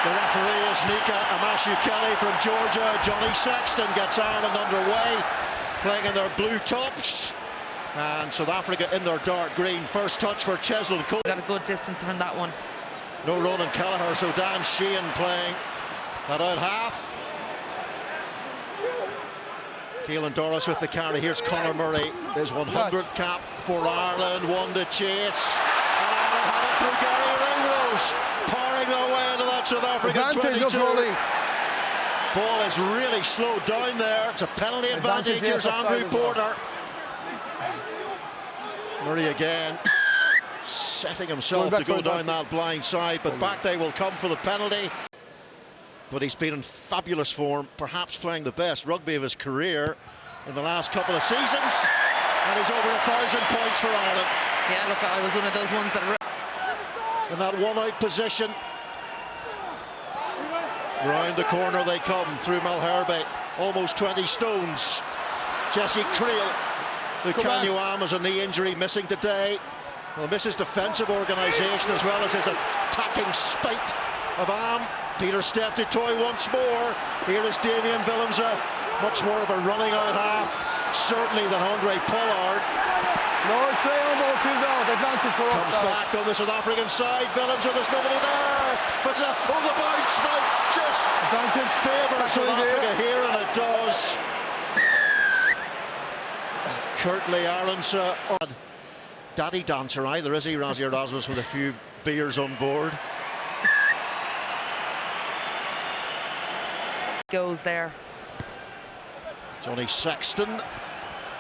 The referee is Nika Amashu-Kelly from Georgia. Johnny Sexton gets Ireland underway, playing in their blue tops. And South Africa in their dark green. First touch for Cheslin Cole. Got a good distance from that one. No Ronan Kelleher, so Dan Sheehan playing that out half. Keelan Doris with the carry. Here's Conor Murray, his 100th cap for Ireland. One to chase. And Ireland have it through Gary Ringrose, pouring their way into that South African 22. Ball is really slowed down there. It's a penalty advantage. Here's Andrew Porter. Murray again, setting himself to go down that blind side, but back they will come for the penalty. But he's been in fabulous form, perhaps playing the best rugby of his career in the last couple of seasons, and he's over 1,000 points for Ireland. Yeah, look, I was one of those ones that... In that one-out position. Round the corner they come through Malherbe, almost 20 stones. Jesse Creel, who Kanyuam has a knee injury, missing today. Well, misses defensive organisation as well as his attacking spate of arm. Peter Steph du Toit once more. Here is Damien Willemse, much more of a running out half, certainly than Andre Pollard. No, it's on ball field out, advantage for us. Comes back on the South African side. Willemse, there's nobody there. But the bounce might just advantage favour South Africa here, and it does. Curtly Arundse on daddy dancer either, is he, Rassie Erasmus, with a few beers on board? Goes there. Johnny Sexton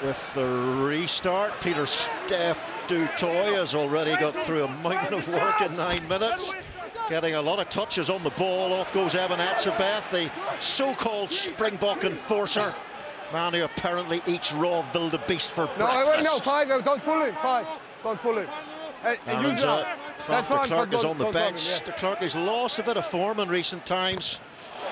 with the restart. Peter Steph du Toit has already got through a mountain of work in 9 minutes, getting a lot of touches on the ball. Off goes Evan Etzebeth, the so-called Springbok enforcer. Man who apparently eats raw wildebeest for breakfast. No, 5, don't pull it, 5, don't pull it. That's de Klerk is on the bench. De Klerk has lost a bit of form in recent times.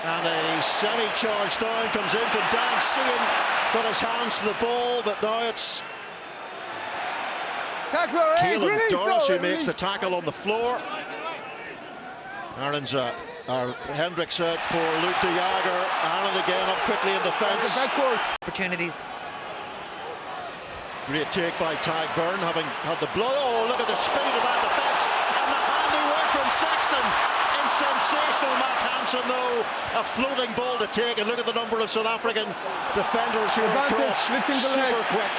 And a semi-charge down comes in from Dan Sheehan. Got his hands to the ball, but now it's Keelan Doris who makes the tackle on the floor. Arundse, Hendricks out for Luke de Jager. Ireland again up quickly in defence. Opportunities. Great take by Tadhg Beirne, having had the blow. Oh, look at the speed of that defence. And the handy work from Sexton is sensational. Mack Hansen, though, a floating ball to take. And look at the number of South African defenders who are across super quick.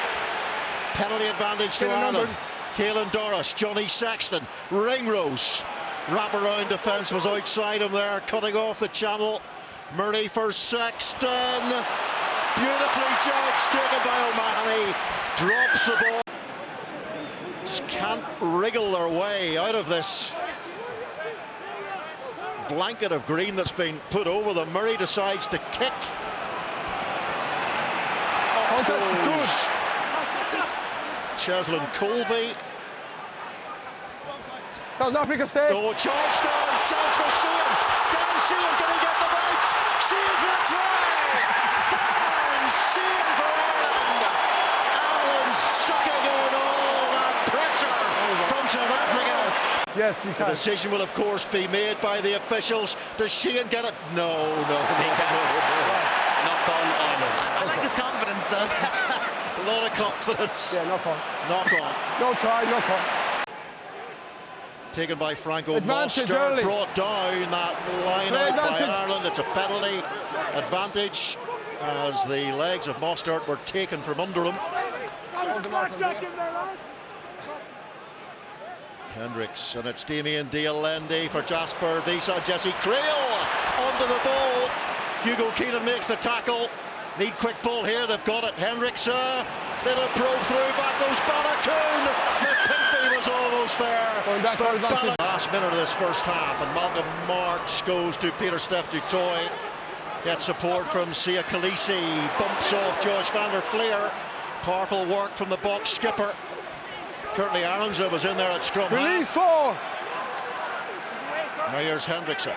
Penalty advantage to Ireland. Keelan Doris, Johnny Sexton, Ringrose. Wrap-around defence was outside him there, cutting off the channel. Murray for Sexton. Beautifully judged, taken by O'Mahony. Drops the ball. Just can't wriggle their way out of this blanket of green that's been put over them. Murray decides to kick. Cheslin Colby. South Africa stay. Oh, charge down, chance for Sheehan. Dan Sheehan, can he get the bounce? Sheehan for a try. Dan Sheehan for Ireland. Ireland sucking in all that pressure from South Africa. Yes, you can. The decision will, of course, be made by the officials. Does Sheehan get it? No. Knock on Ireland. I like his confidence, though. A lot of confidence. Yeah, knock on. Knock on. No try, knock on. Taken by Franco. Advantage Mostert early. brought down that line out by Ireland. It's a penalty advantage as the legs of Mostert were taken from under him. Hendricks, and it's Damien Dialendi for Jasper Wiese. Jesse Creel onto the ball. Hugo Keenan makes the tackle. Need quick ball here, they've got it. Hendricks, little probe through, back goes Balakoon. McPimpy was almost there. Last minute of this first half, and Malcolm March goes to Peter Steph du Toit. Gets support from Sia Khaleesi, bumps off Josh van der Flier. Powerful work from the box skipper. Curtly Arundse was in there at scrum. Release 4. Now here's Hendrickson.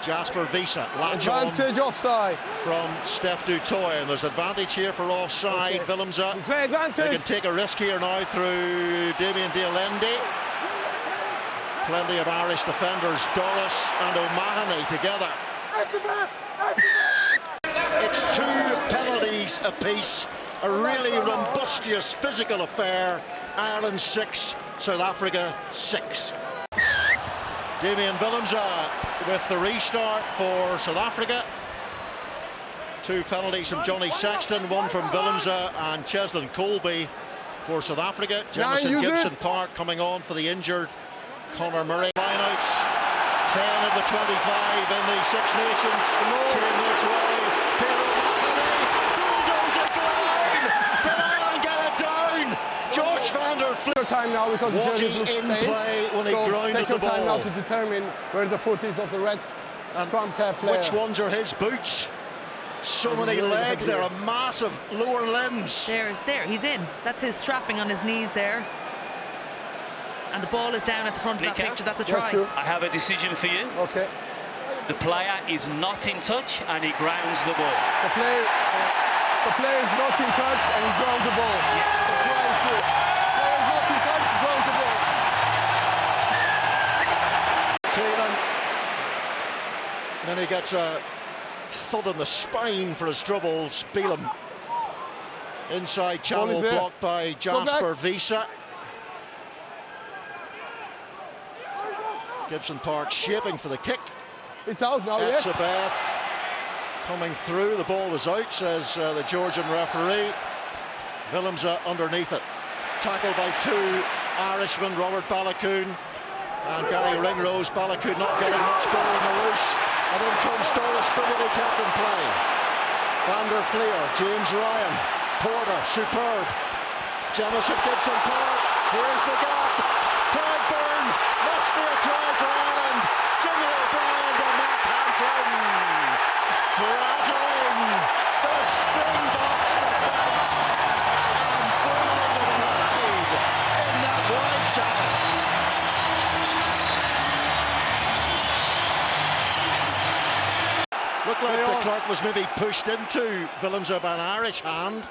Jasper Wiese, latch advantage on offside from Steph du Toit, and there's advantage here for offside. Okay. Willemse, play advantage. they can take a risk here now through Damien Dialendi. Plenty of Irish defenders, Doris and O'Mahony together. It's 2 penalties apiece, a really rumbustious physical affair. Ireland 6, South Africa 6. Damien Willemse with the restart for South Africa. 2 penalties from Johnny Sexton, 1 from Willemse and Cheslin Colby for South Africa. Jamison Gibson Park coming on for the injured Conor Murray. Lineouts, 10 of the 25 in the Six Nations came this way. Bulldozer for the line. Did Ireland get it down? Josh van der Flier. Time now because Was the he judges look in staying. play when he So grounded take your the time ball? now to determine where the foot is of the red trump player. Which ones are his boots? So many legs there, a massive lower limbs. There, he's in. That's his strapping on his knees there. And the ball is down at the front of that Nico? picture. That's a Yes, try. true. I have a decision for you. Okay. The player is not in touch and he grounds the ball. The player is not in touch and he grounds the ball. Yes. The try is good. Player is not in touch, grounds the ball. Sheehan. Then he gets a thud in the spine for his troubles. Beelum. Inside channel blocked by Jasper Visa. Gibson Park shaping for the kick. It's out now, yes. Etzebeth coming through. The ball was out, says the Georgian referee. Willemse underneath it. Tackled by 2 Irishmen, Robert Balakoon and Gary Ringrose. Balakoon not getting much ball in the loose. And in comes Doris, brilliantly kept in play. Van der Flier, James Ryan, Porter, superb. Jamison Gibson Park, here's the gap. Tag burn, must be a try for Ireland. Jimmy O'Brien and Mack Hansen. Frazzling the Springboks defence. And falling it wide in that wide channel. Looked like the clerk was maybe pushed into Willemse by an Irish hand.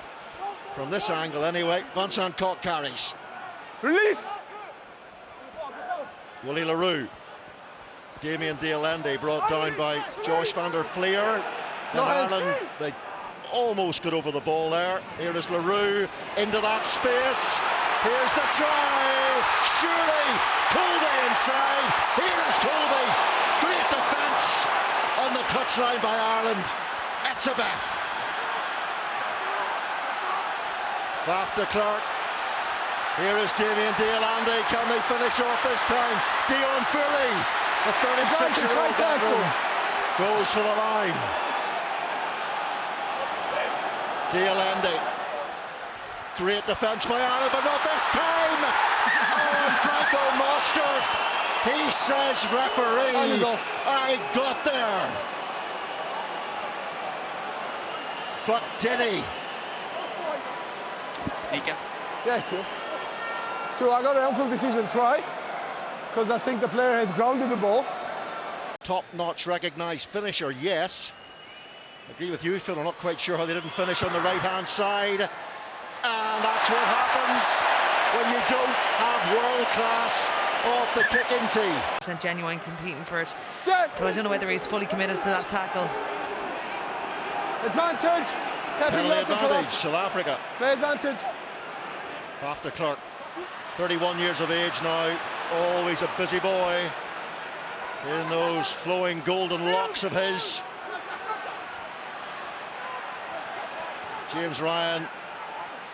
From this angle anyway, Vincent Koch carries. Release! Willie LaRue. Damien Dialende brought down by Josh van der Flier. And Ireland, they almost got over the ball there. Here is LaRue into that space. Here's the try. Surely Colby inside. Here is Colby. Great defence on the touchline by Ireland. Etzebeth. Faf de Klerk. Here is Damien Dialende. Can they finish off this time? Dion Philly, the 36-year-old veteran, goes for the line. Dialende. Great defence by Ireland, but not this time. Oh, Franco Mostert. He says, referee, I got there. But did he? Nico? Yes, true. So I got an unfair decision try because I think the player has grounded the ball. Top-notch recognised finisher, yes. I agree with you, Phil. I'm not quite sure how they didn't finish on the right-hand side. And that's what happens when you don't have world-class off the kicking tee. Genuine competing for it. Set! So I don't know whether he's fully committed to that tackle. Advantage! Stepping Penalty left to advantage, left. South Africa. Play advantage. Faf de Klerk, 31 years of age now, always a busy boy in those flowing golden locks of his. James Ryan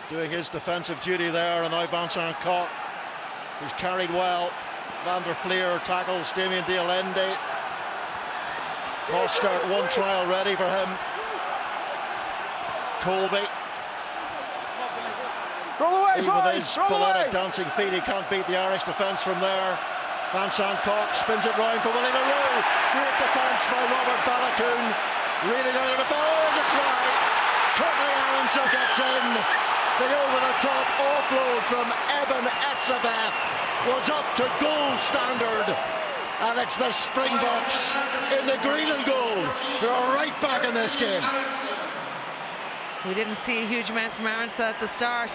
doing his defensive duty there, and now Vincent Koch, who's carried well. Van der Flier tackles Damien Dialende. Mostert, 1 try already for him. Colby. Roll away, Even with his roll poetic away. dancing feet, he can't beat the Irish defence from there. Vincent Koch spins it round for Willie LaRue. Great defence by Robert Balakoon. Reading out of the ball, there's a try. Courtney Arundse gets in. The over-the-top offload from Eben Etzebeth was up to goal standard. And it's the Springboks in the green and gold who are right back in this game. We didn't see a huge amount from Arundse at the start.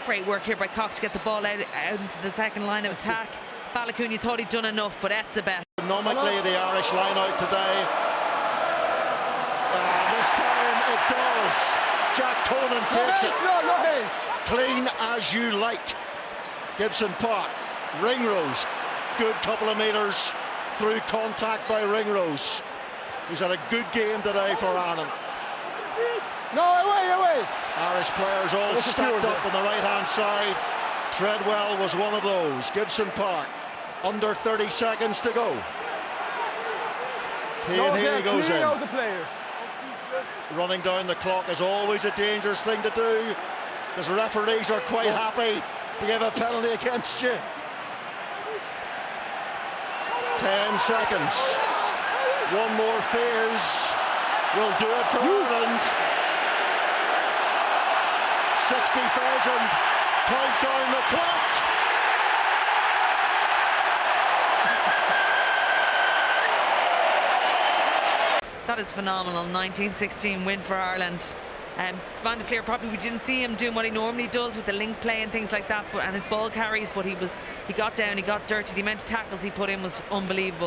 Great work here by Koch to get the ball out into the second line of attack. Balakoon, you thought he'd done enough, but that's a bet. Economically, the Irish line out today. This time it does. Jack Conan takes it. No hands. Clean as you like. Gibson Park. Ringrose. Good couple of metres through contact by Ringrose. He's had a good game today for Ireland. No, away. Irish players all stacked up on the right-hand side. Treadwell was one of those. Gibson Park. Under 30 seconds to go. Kane Healy goes in. Out the players. Running down the clock is always a dangerous thing to do, because referees are quite happy to give a penalty against you. 10 seconds. One more phase will do it for Ireland. 60,000 count down the clock. That is phenomenal. 1916 win for Ireland. Van der Flier, probably we didn't see him doing what he normally does with the link play and things like that, and his ball carries, but he got down, he got dirty. The amount of tackles he put in was unbelievable.